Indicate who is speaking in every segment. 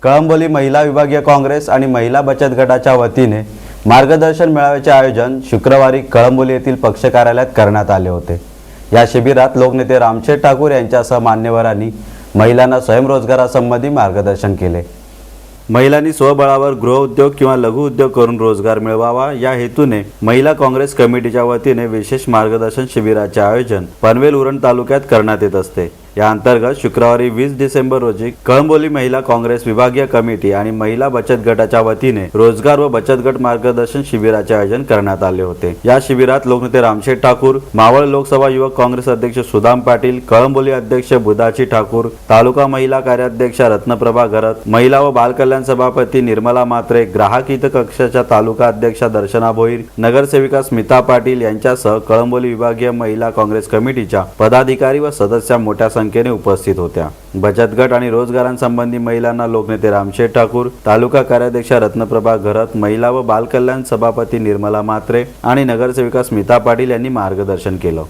Speaker 1: कळंबोली महिला विभागीय काँग्रेस आणि महिला बचत गटाच्या वतीने मार्गदर्शन मेळाव्याचे आयोजन शुक्रवारी कळंबोली येथील पक्ष कार्यालयात करण्यात आले होते। या शिबिरात लोकनेते रामशेठ ठाकूर यांच्यासह मान्यवरांनी महिलांना स्वयंरोजगारासंबंधी मार्गदर्शन केले। महिलांनी स्वबळावर गृहउद्योग किंवा लघु उद्योग करून रोजगार मिळवावा या हेतूने महिला काँग्रेस कमिटीच्या वतीने विशेष मार्गदर्शन शिबिराचे आयोजन पनवेल उरण तालुक्यात करण्यात येत असते। या अंतर्गत शुक्रवारी 20 डिसेंबर रोजी कळंबोली महिला काँग्रेस विभागीय कमिटी आणि महिला बचत गटाच्या वतीने रोजगार व बचत गट मार्गदर्शन शिबिराचे आयोजन करण्यात आले होते। या शिबिरात लोकनेते रामशेठ ठाकूर, मावळ लोकसभा युवक काँग्रेस अध्यक्ष सुदाम पाटील, कळंबोली अध्यक्ष बुधाची ठाकूर, तालुका महिला कार्याध्यक्ष रत्नप्रभा घरत, महिला व बाल कल्याण सभापती निर्मला मात्रे, ग्राहक हित कक्षाच्या तालुका अध्यक्षा दर्शना भोईर, नगरसेविका स्मिता पाटील यांच्यासह कळंबोली विभागीय महिला काँग्रेस कमिटीच्या पदाधिकारी व सदस्य मोठ्या संख्येने उपस्थित होत्या। बचत गट आणि रोजगारांसंबंधी महिलांना लोकनेते रामशेठ ठाकूर, तालुका कार्याध्यक्षा रत्नप्रभा घरत, महिला व बाल कल्याण सभापती निर्मला मात्रे आणि नगरसेविका स्मिता पाटील यांनी मार्गदर्शन केलं।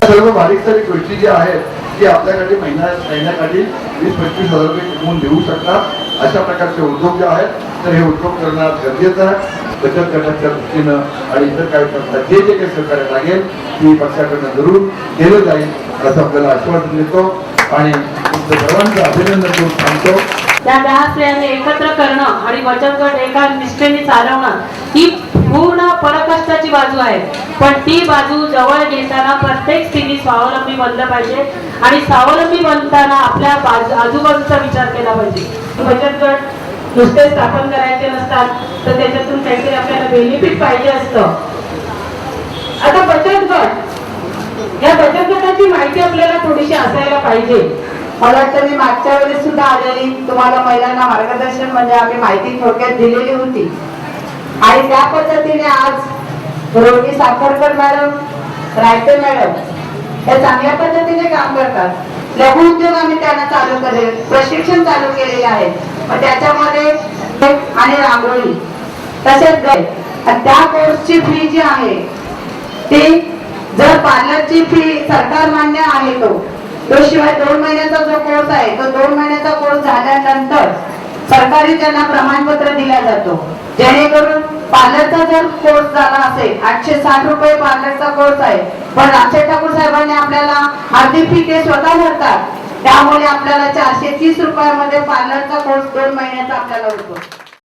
Speaker 2: सर्व बारीक सारीक गोष्टी ज्या आहेत की आपल्याकडे महिन्याकाठी 20-25 हजार रुपये कमवून देऊ शकतात अशा प्रकारचे उद्योग जे आहेत तर हे उद्योग करणं गरजेचं आहे। बचत गटाच्या दृष्टीनं आणि इतर काही करतात जे काही सहकार्य लागेल ती पक्षाकडनं जरूर केलं जाईल असं आपल्याला आश्वासन देतो आणि तुमचं सर्वांचं अभिनंदन करून सांगतो।
Speaker 3: त्या 10 स्त्रियांनी एकत्र करणं आणि बचत गट एका निष्ठेने चालवणं ही पूर्ण पराकाष्ठाची बाजू आहे, पण ती बाजू जवळ घेताना प्रत्येक स्त्रीने स्वावलंबी बनलं पाहिजे आणि स्वावलंबी बनताना आपल्या आजूबाजूचा विचार केला पाहिजे। बचत गट नुसते स्थापन करायचे नसतात तर त्याच्यातून काहीतरी आपल्याला बेनिफिट पाहिजे असतं। आता बचत गट या बचत गटाची माहिती आपल्याला थोडीशी असायला पाहिजे।
Speaker 4: मला वाटतं मी मागच्या वेळेस सुद्धा आलेली तुम्हाला महिलांना मार्गदर्शन म्हणजे आम्ही माहिती थोडक्यात दिलेली होती आणि त्या पद्धतीने आज रोहिणी साखरकर मॅडम, रायते मॅडम हे चांगल्या पद्धतीने काम करतात। लघु उद्योग आम्ही त्यांना चालू केले, प्रशिक्षण चालू केलेले आहे। मग त्याच्यामध्ये आणि रांगोळी तसेच आणि त्या कोर्सची फी जी आहे ती जर पार्लरची फी सरकार मान्य आहे तो शिवाय 2 महिन्याचा जो कोर्स आहे तो 2 महिन्याचा कोर्स झाल्यानंतर सरकारी त्यांना प्रमाणपत्र दिला जातो, जेणेकरून पार्लरचा जर कोर्स झाला असेल 860 रुपये पार्लरचा कोर्स आहे, पण रामशेठ ठाकूर साहेबांनी आपल्याला अर्धी फी ते स्वतः भरतात, त्यामुळे आपल्याला 430 रुपयामध्ये पार्लरचा कोर्स 2 महिन्याचा आपल्याला होतो।